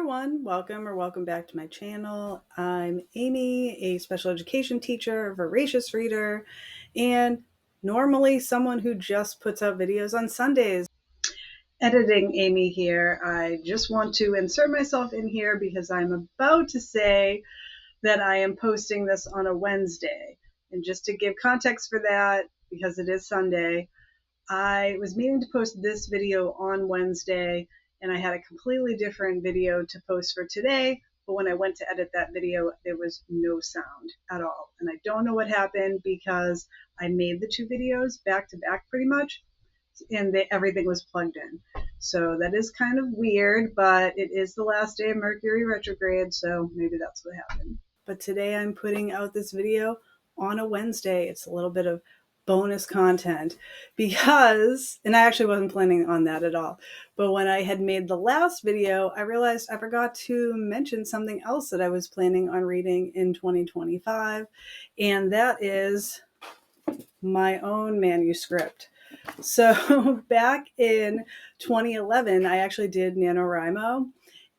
everyone, welcome back to my channel. I'm Amy, a special education teacher, voracious reader, and normally someone who just puts out videos on Sundays. Editing Amy here. I just want to insert myself in here because I'm about to say that I am posting this on a Wednesday. And just to give context for that, because it is Sunday, I was meaning to post this video on Wednesday, and I had a completely different video to post for today, but when I went to edit that video, there was no sound at all. And I don't know what happened because I made the two videos back to back pretty much, and everything was plugged in. So that is kind of weird, but it is the last day of Mercury retrograde, so maybe that's what happened. But today I'm putting out this video on a Wednesday. It's a little bit of bonus content because, and I actually wasn't planning on that at all, but when I had made the last video, I realized I forgot to mention something else that I was planning on reading in 2025, and that is my own manuscript. So back in 2011, I actually did NaNoWriMo,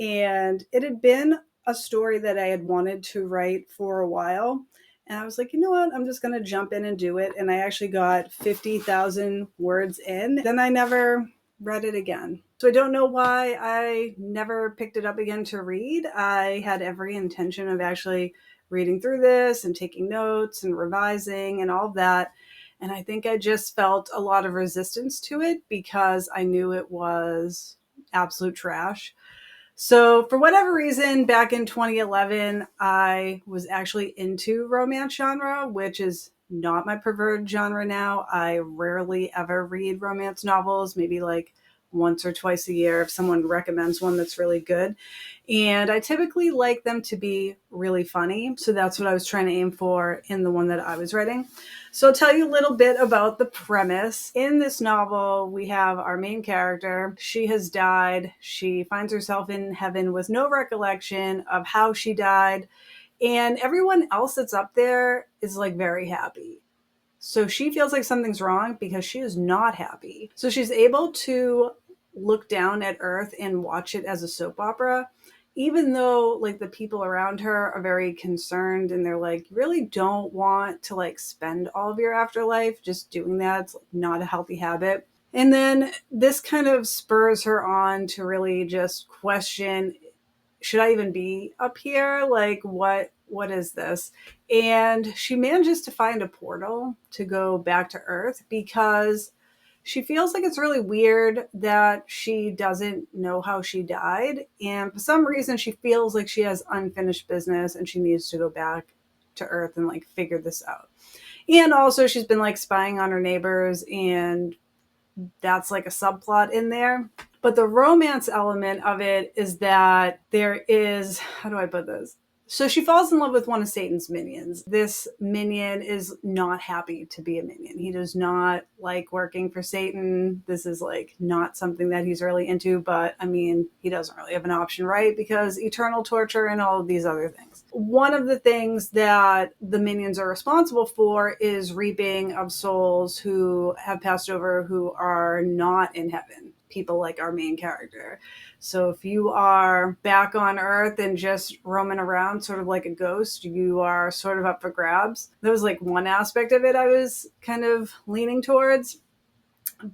and it had been a story that I had wanted to write for a while. And I was like, you know what? I'm just going to jump in and do it. And I actually got 50,000 words in. Then I never read it again. So I don't know why I never picked it up again to read. I had every intention of actually reading through this and taking notes and revising and all of that. And I think I just felt a lot of resistance to it because I knew it was absolute trash. So for whatever reason, back in 2011, I was actually into romance genre, which is not my preferred genre now. I rarely ever read romance novels, maybe like once or twice a year if someone recommends one that's really good. And I typically like them to be really funny. So that's what I was trying to aim for in the one that I was writing. So I'll tell you a little bit about the premise. In this novel, we have our main character. She has died. She finds herself in heaven with no recollection of how she died. And everyone else that's up there is like very happy. So she feels like something's wrong because she is not happy. So she's able to look down at Earth and watch it as a soap opera, even though like the people around her are very concerned and they're like, you really don't want to like spend all of your afterlife just doing that. It's not a healthy habit. And then this kind of spurs her on to really just question, should I even be up here? Like, what is this? And she manages to find a portal to go back to Earth because she feels like it's really weird that she doesn't know how she died. And for some reason, she feels like she has unfinished business and she needs to go back to Earth and like figure this out. And also she's been like spying on her neighbors, and that's like a subplot in there. But the romance element of it is that there is, how do I put this? So she falls in love with one of Satan's minions. This minion is not happy to be a minion. He does not like working for Satan. This is like not something that he's really into, but I mean, he doesn't really have an option, right? Because eternal torture and all of these other things. One of the things that the minions are responsible for is reaping of souls who have passed over, who are not in heaven. People like our main character. So if you are back on Earth and just roaming around sort of like a ghost, you are sort of up for grabs. That was like one aspect of it I was kind of leaning towards.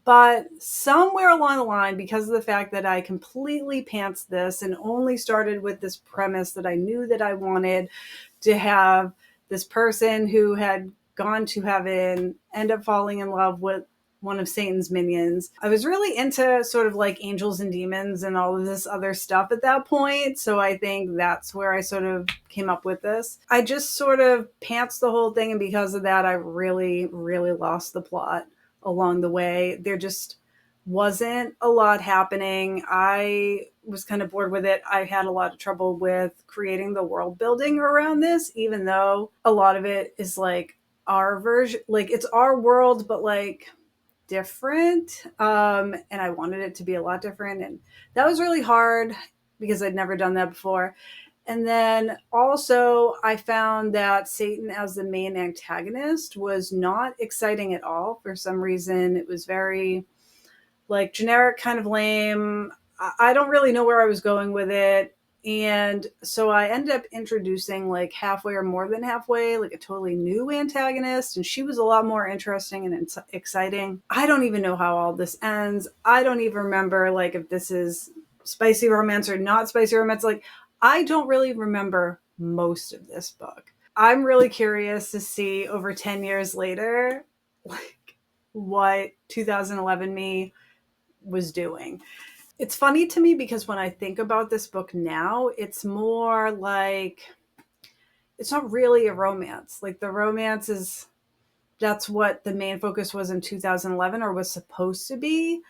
But somewhere along the line, because of the fact that I completely pantsed this and only started with this premise that I knew that I wanted to have this person who had gone to heaven end up falling in love with one of Satan's minions. I was really into sort of like angels and demons and all of this other stuff at that point. So I think that's where I sort of came up with this. I just sort of pantsed the whole thing, and because of that, I really, really lost the plot along the way. There just wasn't a lot happening. I was kind of bored with it. I had a lot of trouble with creating the world building around this, even though a lot of it is like our version, like it's our world, but like different. And I wanted it to be a lot different. And that was really hard because I'd never done that before. And then also I found that Satan as the main antagonist was not exciting at all. For some reason, it was very like generic, kind of lame. I don't really know where I was going with it. And so I ended up introducing like halfway or more than halfway, like a totally new antagonist. And she was a lot more interesting and exciting. I don't even know how all this ends. I don't even remember like if this is spicy romance or not spicy romance. Like, I don't really remember most of this book. I'm really curious to see over 10 years later, like what 2011 me was doing. It's funny to me because when I think about this book now, it's more like it's not really a romance. Like the romance is that's what the main focus was in 2011 or was supposed to be.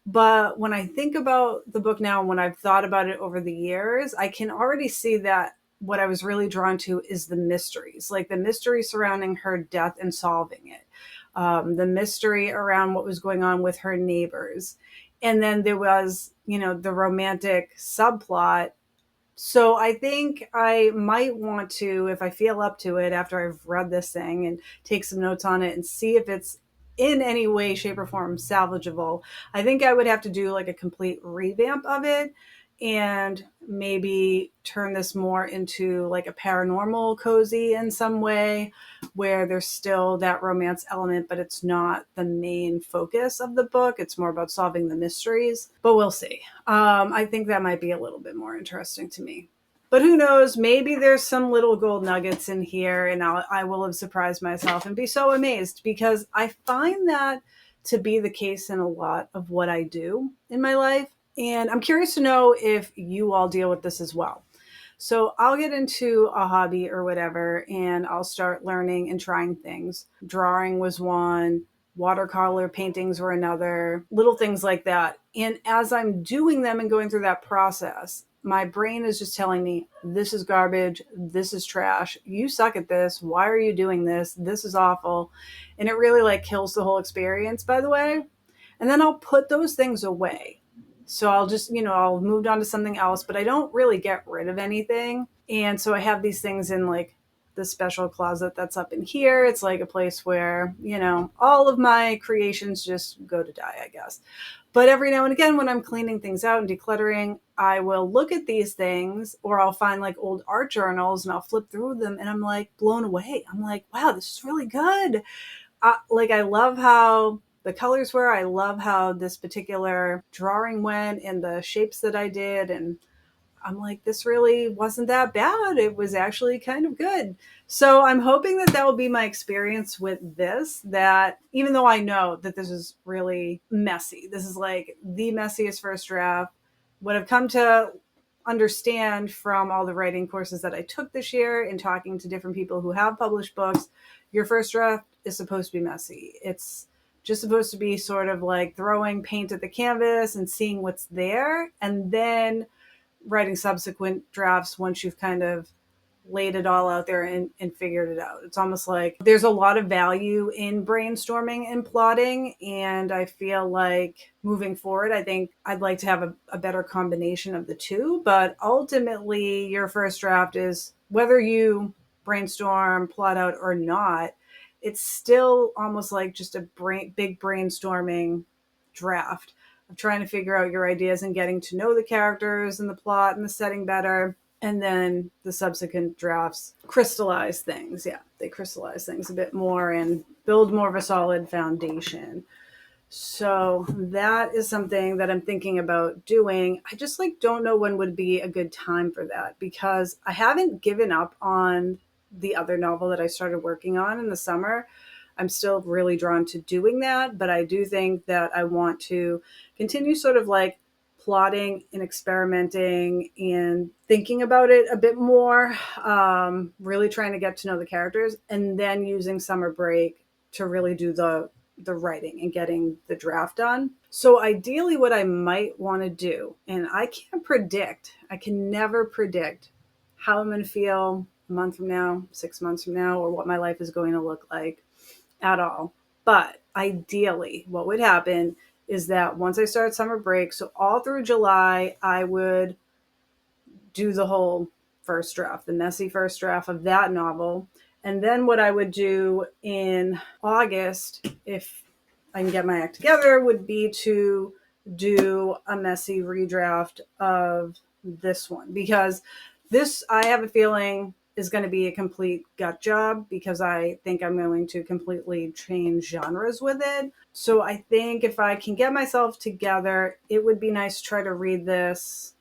But when I think about the book now, and when I've thought about it over the years, I can already see that what I was really drawn to is the mysteries, like the mystery surrounding her death and solving it, the mystery around what was going on with her neighbors. And then there was, the romantic subplot. So I think I might want to, if I feel up to it after I've read this thing and take some notes on it and see if it's in any way, shape, or form salvageable. I think I would have to do like a complete revamp of it and maybe turn this more into like a paranormal cozy in some way where there's still that romance element, but it's not the main focus of the book. It's more about solving the mysteries, but we'll see. I think that might be a little bit more interesting to me. But who knows? Maybe there's some little gold nuggets in here, and I will have surprised myself and be so amazed because I find that to be the case in a lot of what I do in my life. And I'm curious to know if you all deal with this as well. So I'll get into a hobby or whatever, and I'll start learning and trying things. Drawing was one, watercolor paintings were another, little things like that. And as I'm doing them and going through that process, my brain is just telling me, this is garbage. This is trash. You suck at this. Why are you doing this? This is awful. And it really like kills the whole experience, by the way. And then I'll put those things away. So I'll just, I'll move on to something else, but I don't really get rid of anything. And so I have these things in like the special closet that's up in here. It's like a place where, all of my creations just go to die, I guess. But every now and again, when I'm cleaning things out and decluttering, I will look at these things or I'll find like old art journals and I'll flip through them and I'm like blown away. I'm like, wow, this is really good. I love how the colors were. I love how this particular drawing went and the shapes that I did. And I'm like, this really wasn't that bad. It was actually kind of good. So I'm hoping that that will be my experience with this, that even though I know that this is really messy, this is like the messiest first draft. What I've come to understand from all the writing courses that I took this year and talking to different people who have published books, your first draft is supposed to be messy. It's just supposed to be sort of like throwing paint at the canvas and seeing what's there, and then writing subsequent drafts once you've kind of laid it all out there and figured it out. It's almost like there's a lot of value in brainstorming and plotting. And I feel like moving forward, I think I'd like to have a better combination of the two. But ultimately, your first draft is whether you brainstorm, plot out or not, it's still almost like just a big brainstorming draft of trying to figure out your ideas and getting to know the characters and the plot and the setting better. And then the subsequent drafts crystallize things. Yeah, they crystallize things a bit more and build more of a solid foundation. So that is something that I'm thinking about doing. I just don't know when would be a good time for that because I haven't given up on the other novel that I started working on in the summer. I'm still really drawn to doing that, but I do think that I want to continue sort of plotting and experimenting and thinking about it a bit more, really trying to get to know the characters, and then using summer break to really do the writing and getting the draft done. So ideally what I might want to do, and I can never predict how I'm going to feel a month from now, 6 months from now, or what my life is going to look like at all. But ideally what would happen is that once I start summer break, so all through July, I would do the whole first draft, the messy first draft of that novel. And then what I would do in August, if I can get my act together, would be to do a messy redraft of this one, because this, I have a feeling, is going to be a complete gut job, because I think I'm going to completely change genres with it. So I think if I can get myself together, it would be nice to try to read this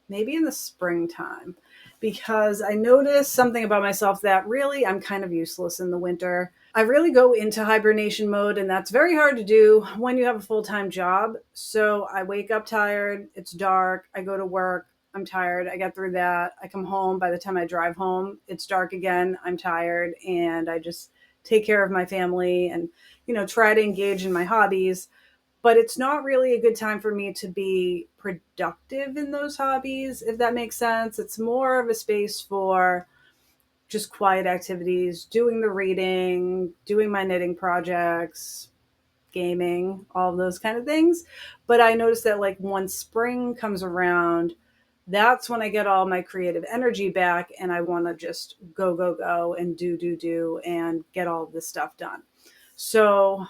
maybe in the springtime, because I noticed something about myself that really I'm kind of useless in the winter. I really go into hibernation mode, and that's very hard to do when you have a full-time job. So I wake up tired, it's dark, I go to work, I'm tired, I get through that, I come home, by the time I drive home, it's dark again, I'm tired, and I just take care of my family and, try to engage in my hobbies. But it's not really a good time for me to be productive in those hobbies, if that makes sense. It's more of a space for just quiet activities, doing the reading, doing my knitting projects, gaming, all of those kind of things. But I noticed that, like, once spring comes around, that's when I get all my creative energy back, and I want to just go, go, go, and do, and get all of this stuff done. So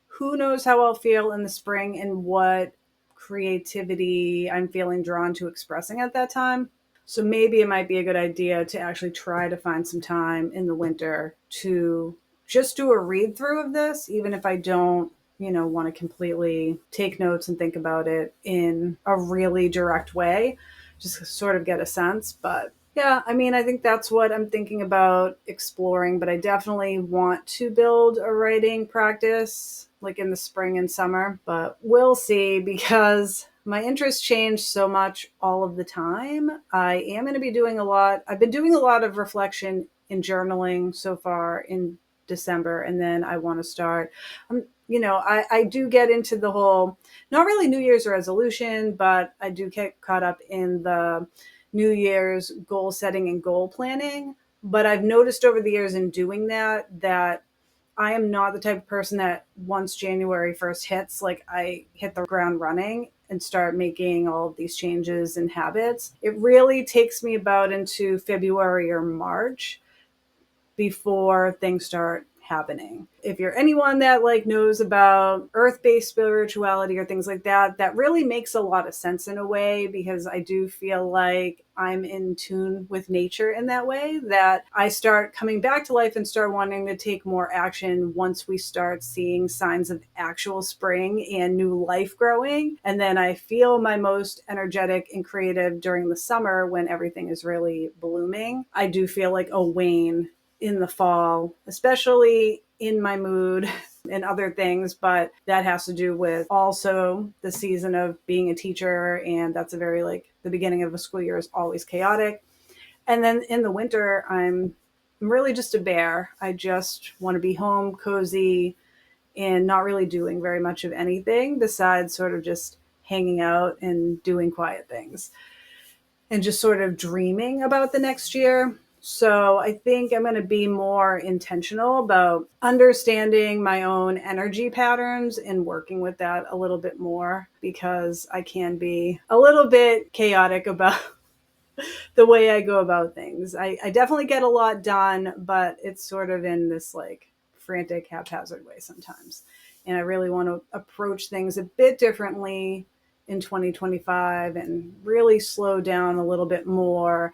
who knows how I'll feel in the spring and what creativity I'm feeling drawn to expressing at that time. So maybe it might be a good idea to actually try to find some time in the winter to just do a read through of this, even if I don't, want to completely take notes and think about it in a really direct way, just sort of get a sense. But yeah, I mean, I think that's what I'm thinking about exploring, but I definitely want to build a writing practice like in the spring and summer, but we'll see, because my interests change so much all of the time. I am going to be doing a lot. I've been doing a lot of reflection and journaling so far in December, and then I want to start. I do get into the whole, not really New Year's resolution, but I do get caught up in the New Year's goal setting and goal planning. But I've noticed over the years in doing that I am not the type of person that once January 1st hits, like, I hit the ground running and start making all of these changes and habits. It really takes me about into February or March before things start happening. If you're anyone that like knows about earth-based spirituality or things like that, that really makes a lot of sense in a way, because I do feel like I'm in tune with nature in that way, that I start coming back to life and start wanting to take more action once we start seeing signs of actual spring and new life growing. And then I feel my most energetic and creative during the summer, when everything is really blooming. I do feel like a wane in the fall, especially in my mood and other things, but that has to do with also the season of being a teacher, and that's a very, like, the beginning of a school year is always chaotic. And then in the winter, I'm really just a bear. I just want to be home, cozy, and not really doing very much of anything besides sort of just hanging out and doing quiet things and just sort of dreaming about the next year. So I think I'm going to be more intentional about understanding my own energy patterns and working with that a little bit more, because I can be a little bit chaotic about the way I go about things. I definitely get a lot done, but it's sort of in this, like, frantic, haphazard way sometimes. And I really want to approach things a bit differently in 2025 and really slow down a little bit more,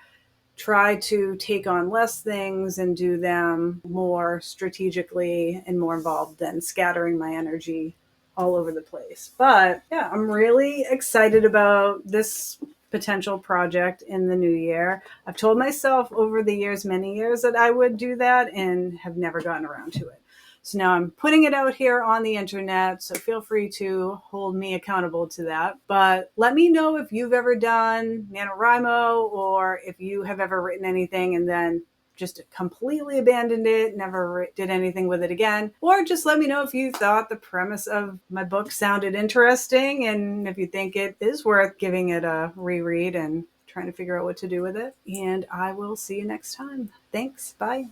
try to take on less things and do them more strategically and more involved than scattering my energy all over the place. But yeah, I'm really excited about this potential project in the new year. I've told myself over the years, many years, that I would do that and have never gotten around to it. So now I'm putting it out here on the internet, so feel free to hold me accountable to that. But let me know if you've ever done NaNoWriMo, or if you have ever written anything and then just completely abandoned it, never did anything with it again. Or just let me know if you thought the premise of my book sounded interesting, and if you think it is worth giving it a reread and trying to figure out what to do with it. And I will see you next time. Thanks. Bye.